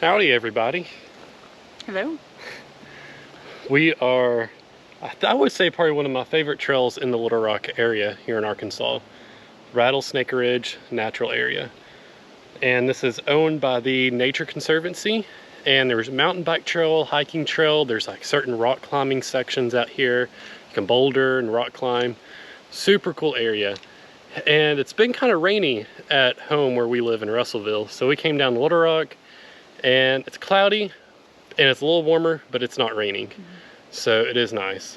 Howdy everybody. Hello. We are, I would say, probably one of my favorite trails in the Little Rock area here in Arkansas. Rattle Snake Ridge Natural Area. And this is owned by the Nature Conservancy. And there's a mountain bike trail, hiking trail. There's like certain rock climbing sections out here. You can boulder and rock climb. Super cool area. And it's been kind of rainy at home where we live in Russellville. So we came down to Little Rock and it's cloudy and it's a little warmer, but it's not raining. So it is nice.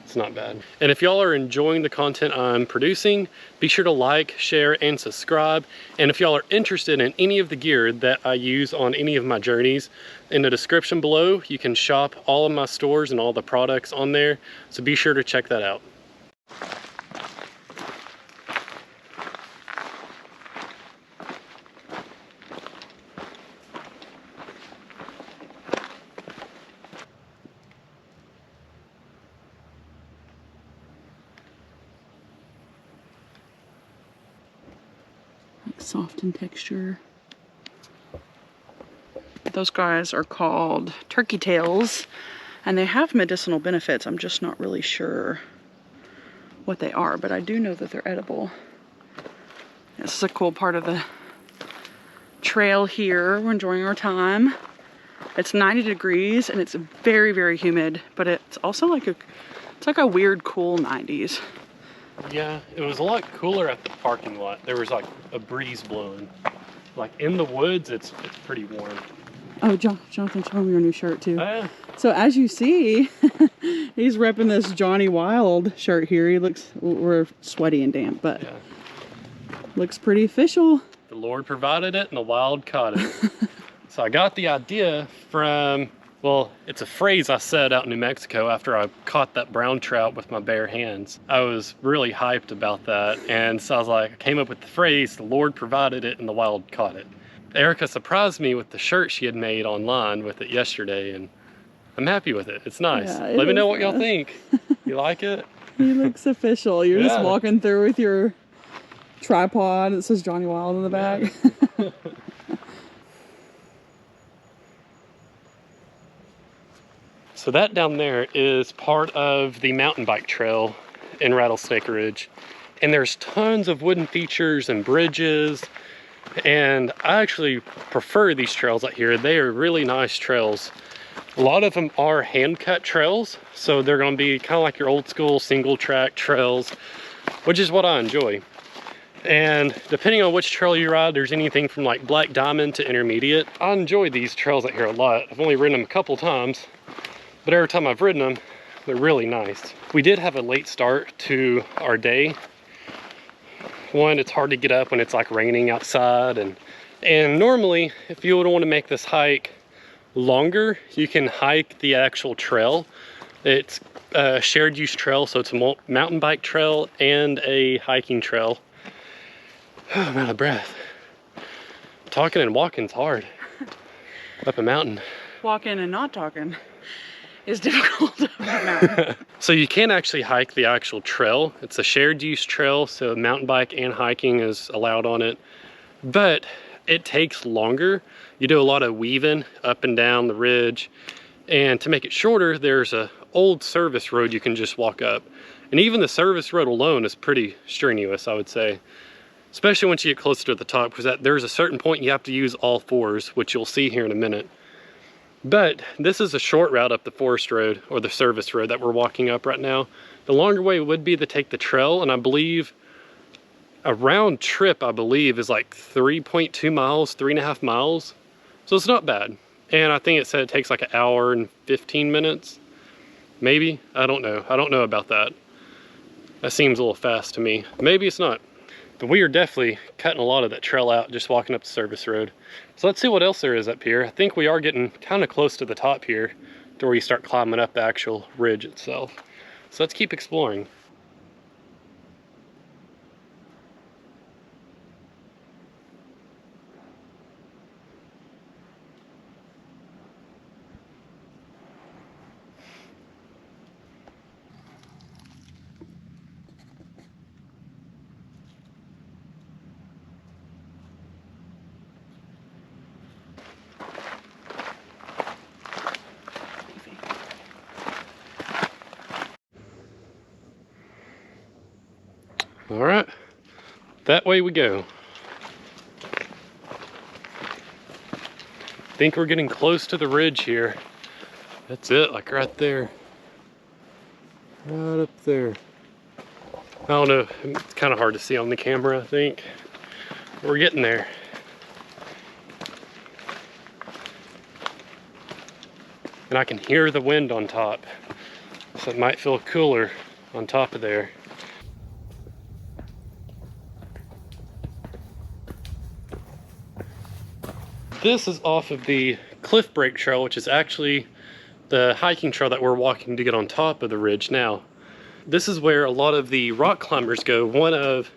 It's not bad. And if y'all are enjoying the content I'm producing, be sure to like, share, and subscribe. And if y'all are interested in any of the gear that I use on any of my journeys, in the description below, you can shop all of my stores and all the products on there. So be sure to check that out. Soft in texture. Those guys are called turkey tails, and they have medicinal benefits. I'm just not really sure what they are, but I do know that they're edible. This is a cool part of the trail here. We're enjoying our time. It's 90 degrees and it's very, very humid, but it's also like a weird cool 90s. Yeah, it was a lot cooler at the parking lot. There was like a breeze blowing. Like in the woods, it's pretty warm. Oh, Jonathan, show me your new shirt too. Yeah. So as you see, he's repping this Johnny Wild shirt here. We're sweaty and damp, but yeah, looks pretty official. The Lord provided it and the wild caught it. So I got the idea from, well, it's a phrase I said out in New Mexico after I caught that brown trout with my bare hands. I was really hyped about that. And so I was like, I came up with the phrase, the Lord provided it and the wild caught it. Erica surprised me with the shirt she had made online with it yesterday, and I'm happy with it. It's nice. Yeah, Let me know what y'all think. You like it? He looks official. You're just walking through with your tripod. It says Johnny Wild in the back. Yeah. So that down there is part of the mountain bike trail in Rattle Snake Ridge. And there's tons of wooden features and bridges. And I actually prefer these trails out here. They are really nice trails. A lot of them are hand-cut trails. So they're gonna be kind of like your old school single track trails, which is what I enjoy. And depending on which trail you ride, there's anything from like Black Diamond to Intermediate. I enjoy these trails out here a lot. I've only ridden them a couple times, but every time I've ridden them, they're really nice. We did have a late start to our day. One, it's hard to get up when it's like raining outside, and normally if you would want to make this hike longer, you can hike the actual trail. It's a shared use trail, so it's a mountain bike trail and a hiking trail. Oh, I'm out of breath. Talking and walking's hard up a mountain. Walking and not talking is difficult up a mountain. So you can actually hike the actual trail. It's a shared use trail, so mountain bike and hiking is allowed on it. But it takes longer. You do a lot of weaving up and down the ridge. And to make it shorter, there's a old service road you can just walk up. And even the service road alone is pretty strenuous, I would say. Especially once you get closer to the top, because there's a certain point you have to use all fours, which you'll see here in a minute. But this is a short route up the forest road, or the service road that we're walking up right now. The longer way would be to take the trail, and I believe a round trip, I believe, is like 3.2 miles, 3.5 miles. So it's not bad. And I think it said it takes like 1 hour and 15 minutes. Maybe, I don't know. I don't know about that. That seems a little fast to me. Maybe it's not. But we are definitely cutting a lot of that trail out just walking up the service road. So let's see what else there is up here. I think we are getting kind of close to the top here to where you start climbing up the actual ridge itself. So let's keep exploring. All right, that way we go. I think we're getting close to the ridge here. That's it, like right there. Right up there. I don't know, it's kind of hard to see on the camera, I think. We're getting there. And I can hear the wind on top, so it might feel cooler on top of there. This is off of the Cliff Break Trail, which is actually the hiking trail that we're walking to get on top of the ridge now. This is where a lot of the rock climbers go. One of,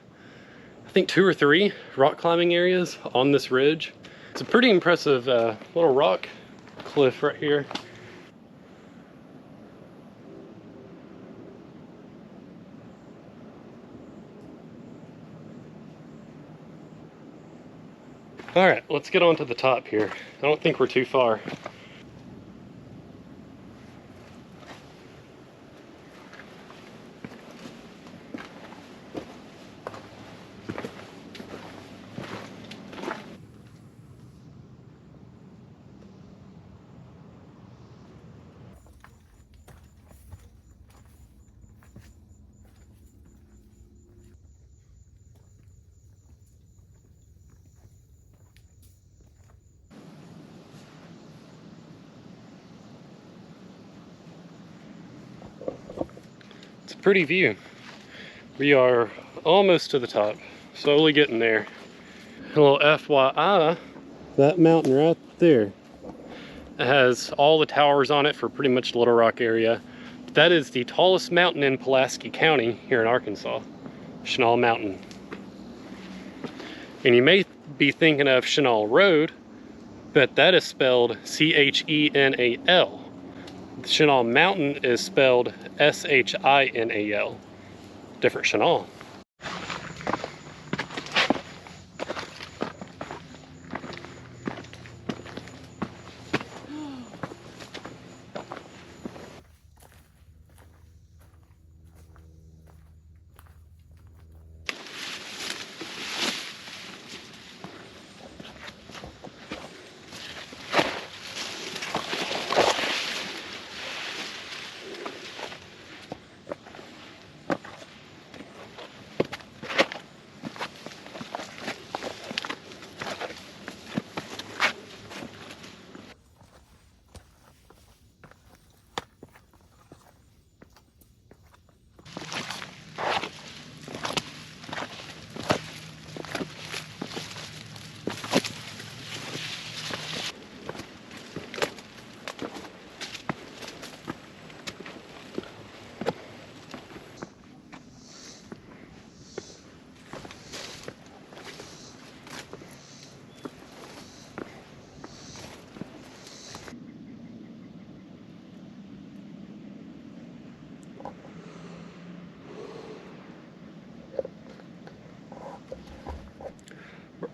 I think 2 or 3 rock climbing areas on this ridge. It's a pretty impressive little rock cliff right here. All right, let's get on to the top here. I don't think we're too far. It's a pretty view. We are almost to the top, slowly getting there. A little FYI, that mountain right there, it has all the towers on it for pretty much the Little Rock area. That is the tallest mountain in Pulaski County here in Arkansas, Chenal Mountain. And you may be thinking of Chenal Road, but that is spelled C-H-E-N-A-L. Chenal Mountain is spelled S-H-I-N-A-L. Different Chenal.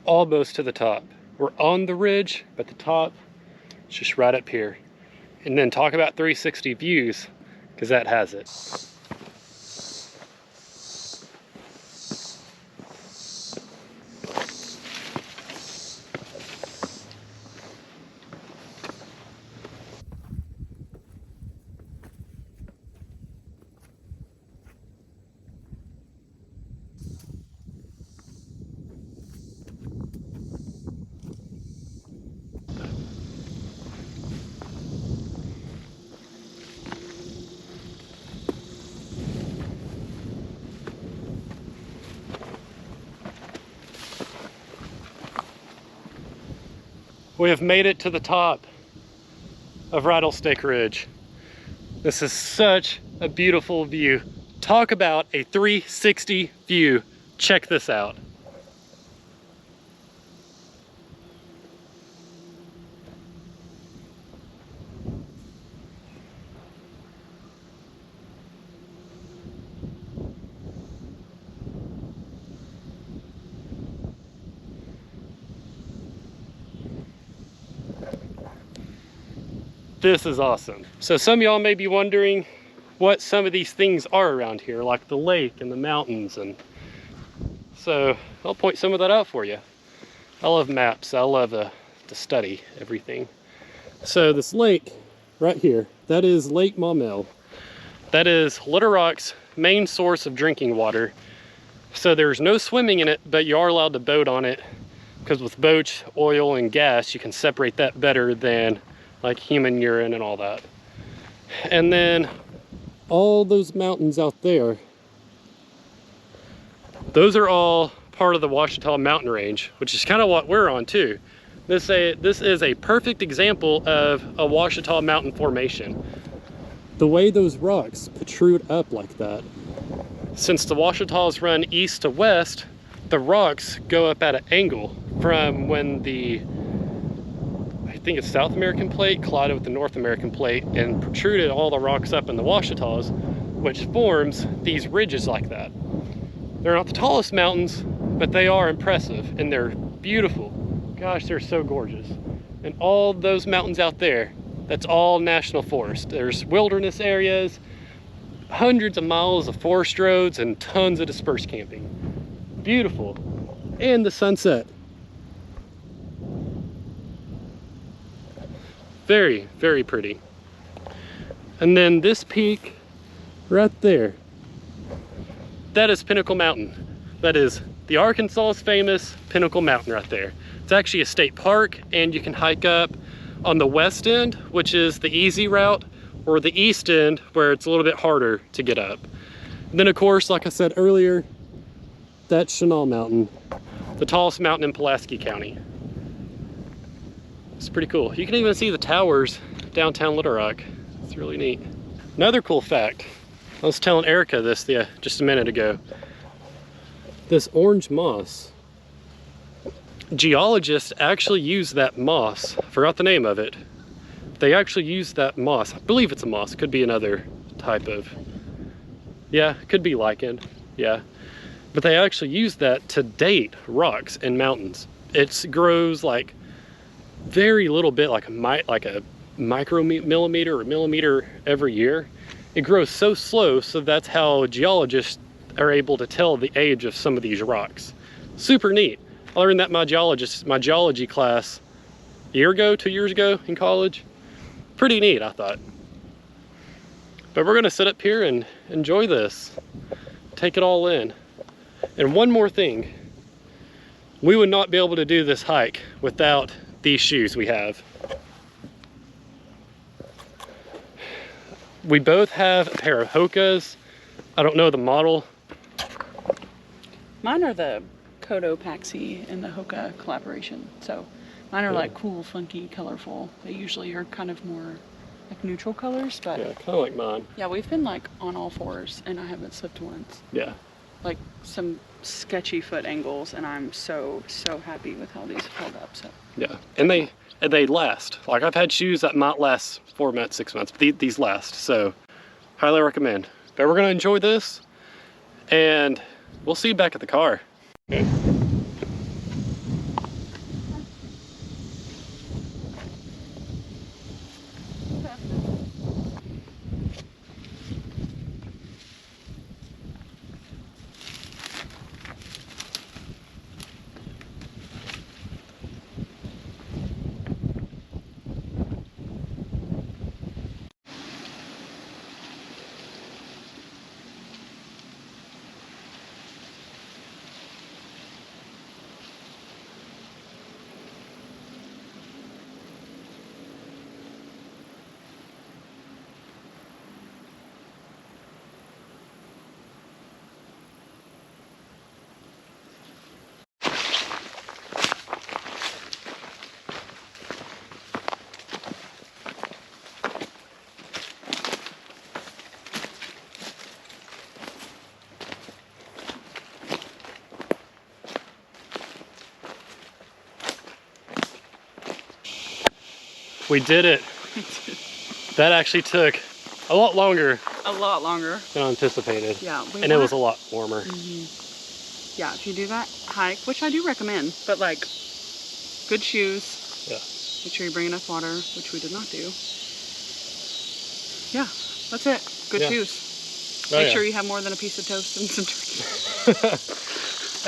Almost to the top. We're on the ridge, but the top is just right up here. And then talk about 360 views, because that has it. We have made it to the top of Rattle Snake Ridge. This is such a beautiful view. Talk about a 360 view. Check this out. This is awesome. So some of y'all may be wondering what some of these things are around here, like the lake and the mountains and So I'll point some of that out for you. I love maps. I love to study everything. So this lake right here, that is Lake Maumelle. That is Little Rock's main source of drinking water. So there's no swimming in it, but you are allowed to boat on it, because with boats, oil, and gas, you can separate that better than like human urine and all that. And then all those mountains out there, those are all part of the Ouachita mountain range, which is kind of what we're on too. This is a perfect example of a Ouachita mountain formation. The way those rocks protrude up like that. Since the Ouachitas run east to west, the rocks go up at an angle from when the, I think it's South American plate collided with the North American plate and protruded all the rocks up in the Ouachitas, which forms these ridges like that. They're not the tallest mountains, but they are impressive and they're beautiful. Gosh, they're so gorgeous. And all those mountains out there, that's all national forest. There's wilderness areas, hundreds of miles of forest roads, and tons of dispersed camping. Beautiful. And the sunset. Very, very pretty. And then this peak right there, that is Pinnacle Mountain. That is the Arkansas's famous Pinnacle Mountain right there. It's actually a state park, and you can hike up on the west end, which is the easy route, or the east end, where it's a little bit harder to get up. And then of course, like I said earlier, that's Chenal Mountain, the tallest mountain in Pulaski County. It's pretty cool. You can even see the towers downtown Little Rock. It's really neat. Another cool fact, I was telling Erica this just a minute ago. This orange moss, geologists actually use that moss, forgot the name of it. They actually use that moss, I believe it's a moss, could be another type of, yeah, could be lichen, yeah. But they actually use that to date rocks and mountains. It grows like very little bit, like a micromillimeter or millimeter every year. It grows so slow, so that's how geologists are able to tell the age of some of these rocks. Super neat. I learned that in my geology class a year ago, 2 years ago in college. Pretty neat, I thought. But we're gonna sit up here and enjoy this, take it all in. And one more thing, we would not be able to do this hike without these shoes we have. We both have a pair of Hoka's. I don't know the model. Mine are the Kodo Paxi and the Hoka collaboration. So mine are like cool, funky, colorful. They usually are kind of more like neutral colors, but yeah, kind of like mine. Yeah, we've been like on all fours and I haven't slipped once. Yeah. Like some sketchy foot angles, and I'm so happy with how these held up. So yeah, and they last. Like I've had shoes that might last 4 months, 6 months, but these last. So highly recommend. But we're gonna enjoy this, and we'll see you back at the car. Okay. We did it. That actually took a lot longer. Than anticipated. Yeah. And it was a lot warmer. Mm-hmm. Yeah, if you do that hike, which I do recommend, but like good shoes. Yeah. Make sure you bring enough water, which we did not do. Yeah, that's it. Good shoes. Make sure you have more than a piece of toast and some turkey.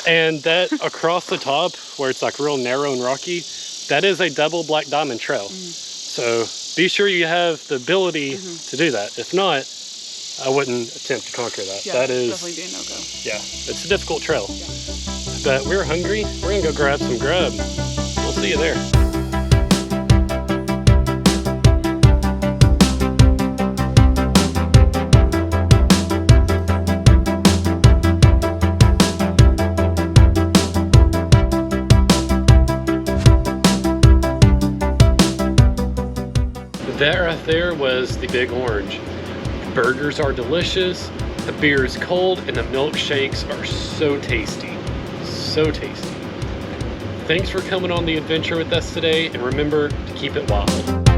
And that across the top, where it's like real narrow and rocky, that is a double black diamond trail. So be sure you have the ability to do that. If not, I wouldn't attempt to conquer that. Yeah, that is definitely be a no-go. Yeah, it's a difficult trail. Yeah. But we're hungry. We're gonna go grab some grub. We'll see you there. That right there was the Big Orange. Burgers are delicious, the beer is cold, and the milkshakes are so tasty. So tasty. Thanks for coming on the adventure with us today, and remember to keep it wild.